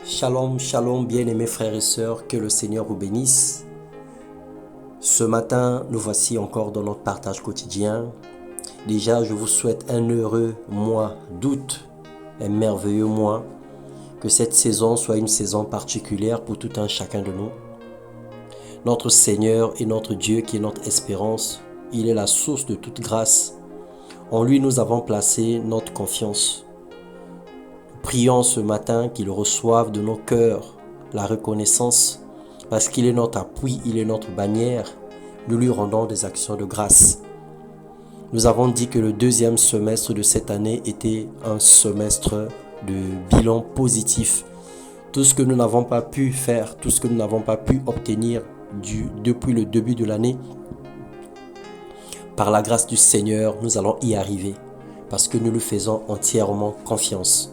Shalom, shalom, bien-aimés frères et sœurs, que le Seigneur vous bénisse. Ce matin, nous voici encore dans notre partage quotidien. Déjà, je vous souhaite un heureux mois d'août, un merveilleux mois. Que cette saison soit une saison particulière pour tout un chacun de nous. Notre Seigneur est notre Dieu qui est notre espérance. Il est la source de toute grâce. En lui, nous avons placé notre confiance. Prions ce matin qu'il reçoive de nos cœurs la reconnaissance parce qu'il est notre appui, il est notre bannière. Nous lui rendons des actions de grâce. Nous avons dit que le deuxième semestre de cette année était un semestre de bilan positif. Tout ce que nous n'avons pas pu faire, tout ce que nous n'avons pas pu obtenir depuis le début de l'année, par la grâce du Seigneur, nous allons y arriver parce que nous lui faisons entièrement confiance.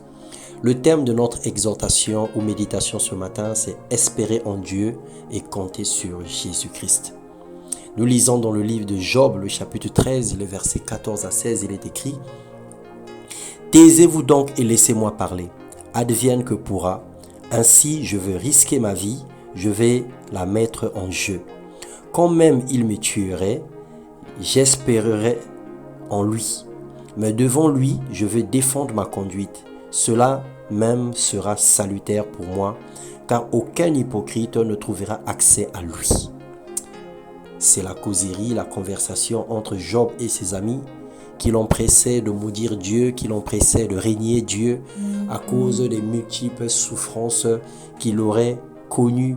Le thème de notre exhortation ou méditation ce matin, c'est espérer en Dieu et compter sur Jésus-Christ. Nous lisons dans le livre de Job, le chapitre 13, les versets 14 à 16, il est écrit « Taisez-vous donc et laissez-moi parler. Advienne que pourra. Ainsi, je veux risquer ma vie, je vais la mettre en jeu. Quand même il me tuerait, j'espérerai en lui. Mais devant lui, je veux défendre ma conduite. Cela même sera salutaire pour moi, car aucun hypocrite ne trouvera accès à lui. » C'est la causerie, la conversation entre Job et ses amis qui l'empressaient de maudire Dieu, qui l'empressaient de régner Dieu à cause des multiples souffrances qu'il aurait connues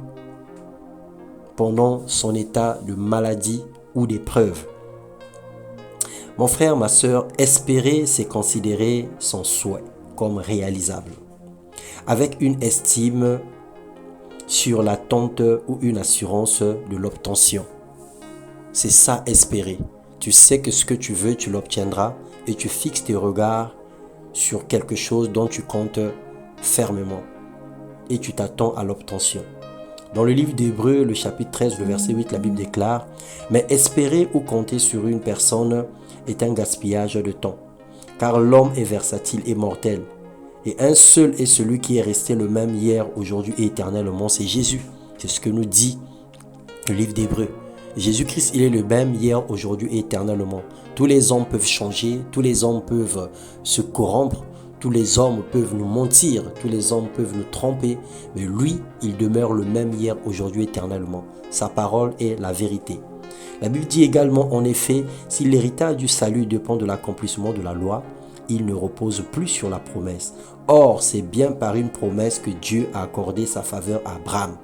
pendant son état de maladie ou d'épreuve. Mon frère, ma sœur, espérer, c'est considérer son souhait comme réalisable, avec une estime sur l'attente ou une assurance de l'obtention. C'est ça, espérer. Tu sais que ce que tu veux, tu l'obtiendras et tu fixes tes regards sur quelque chose dont tu comptes fermement et tu t'attends à l'obtention. Dans le livre d'Hébreux, le chapitre 13, le verset 8, la Bible déclare « Mais espérer ou compter sur une personne est un gaspillage de temps, car l'homme est versatile et mortel. Et un seul est celui qui est resté le même hier, aujourd'hui et éternellement, c'est Jésus. » C'est ce que nous dit le livre d'Hébreux. Jésus-Christ, il est le même hier, aujourd'hui et éternellement. Tous les hommes peuvent changer, tous les hommes peuvent se corrompre, tous les hommes peuvent nous mentir, tous les hommes peuvent nous tromper, mais lui, il demeure le même hier, aujourd'hui, éternellement. Sa parole est la vérité. La Bible dit également, en effet, si l'héritage du salut dépend de l'accomplissement de la loi, il ne repose plus sur la promesse. Or, c'est bien par une promesse que Dieu a accordé sa faveur à Abraham.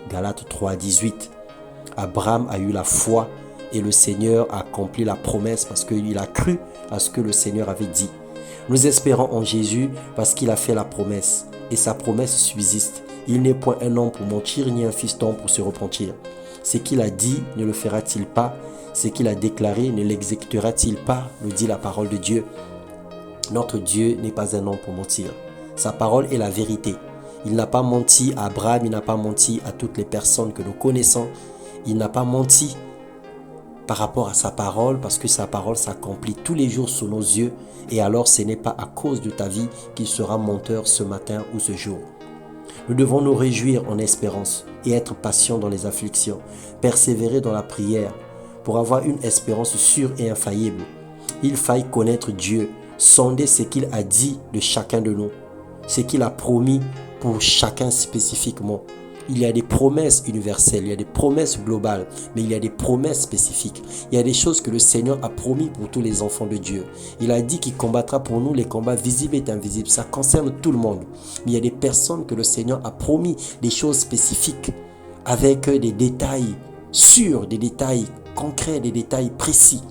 Galates 3, 18. Abraham a eu la foi et le Seigneur a accompli la promesse parce qu'il a cru à ce que le Seigneur avait dit. Nous espérons en Jésus parce qu'il a fait la promesse et sa promesse subsiste. Il n'est point un homme pour mentir ni un fiston pour se repentir. Ce qu'il a dit ne le fera-t-il pas? Ce qu'il a déclaré ne l'exécutera-t-il pas? Nous dit la parole de Dieu. Notre Dieu n'est pas un homme pour mentir. Sa parole est la vérité. Il n'a pas menti à Abraham, il n'a pas menti à toutes les personnes que nous connaissons. Il n'a pas menti par rapport à sa parole parce que sa parole s'accomplit tous les jours sous nos yeux et alors ce n'est pas à cause de ta vie qu'il sera menteur ce matin ou ce jour. Nous devons nous réjouir en espérance et être patients dans les afflictions, persévérer dans la prière pour avoir une espérance sûre et infaillible. Il faille connaître Dieu, sonder ce qu'il a dit de chacun de nous, ce qu'il a promis pour chacun spécifiquement. Il y a des promesses universelles, il y a des promesses globales, mais il y a des promesses spécifiques. Il y a des choses que le Seigneur a promis pour tous les enfants de Dieu. Il a dit qu'il combattra pour nous les combats visibles et invisibles. Ça concerne tout le monde. Mais il y a des personnes que le Seigneur a promis des choses spécifiques avec des détails sûrs, des détails concrets, des détails précis.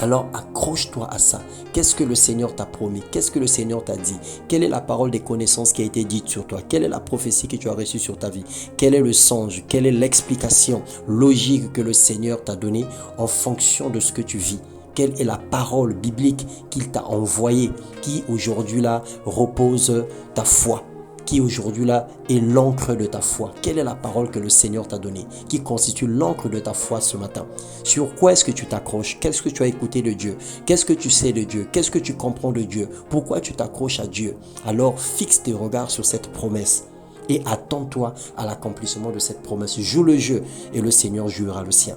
Alors accroche-toi à ça. Qu'est-ce que le Seigneur t'a promis? Qu'est-ce que le Seigneur t'a dit? Quelle est la parole des connaissances qui a été dite sur toi? Quelle est la prophétie que tu as reçue sur ta vie? Quel est le songe? Quelle est l'explication logique que le Seigneur t'a donnée en fonction de ce que tu vis? Quelle est la parole biblique qu'il t'a envoyée qui aujourd'hui là repose ta foi? Qui aujourd'hui là est l'encre de ta foi? Quelle est la parole que le Seigneur t'a donnée qui constitue l'encre de ta foi ce matin? Sur quoi est-ce que tu t'accroches? Qu'est-ce que tu as écouté de Dieu? Qu'est-ce que tu sais de Dieu? Qu'est-ce que tu comprends de Dieu? Pourquoi tu t'accroches à Dieu? Alors fixe tes regards sur cette promesse. et attends-toi à l'accomplissement de cette promesse. Joue le jeu et le Seigneur jouera le sien.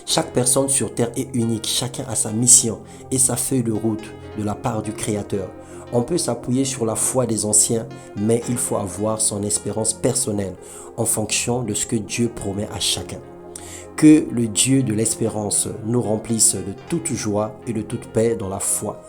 Chaque personne sur terre est unique, chacun a sa mission et sa feuille de route de la part du Créateur. On peut s'appuyer sur la foi des anciens, mais il faut avoir son espérance personnelle en fonction de ce que Dieu promet à chacun. Que le Dieu de l'espérance nous remplisse de toute joie et de toute paix dans la foi,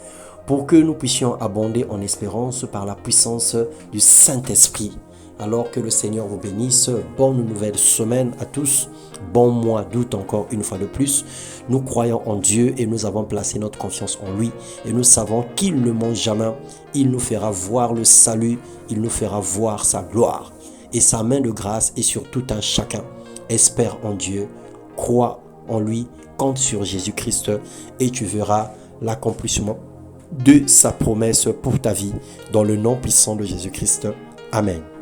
pour que nous puissions abonder en espérance par la puissance du Saint-Esprit. Alors que le Seigneur vous bénisse, bonne nouvelle semaine à tous, bon mois d'août encore une fois de plus. Nous croyons en Dieu et nous avons placé notre confiance en lui et nous savons qu'il ne ment jamais. Il nous fera voir le salut, il nous fera voir sa gloire et sa main de grâce est sur tout un chacun. Espère en Dieu, crois en lui, compte sur Jésus-Christ et tu verras l'accomplissement de sa promesse pour ta vie dans le nom puissant de Jésus-Christ. Amen.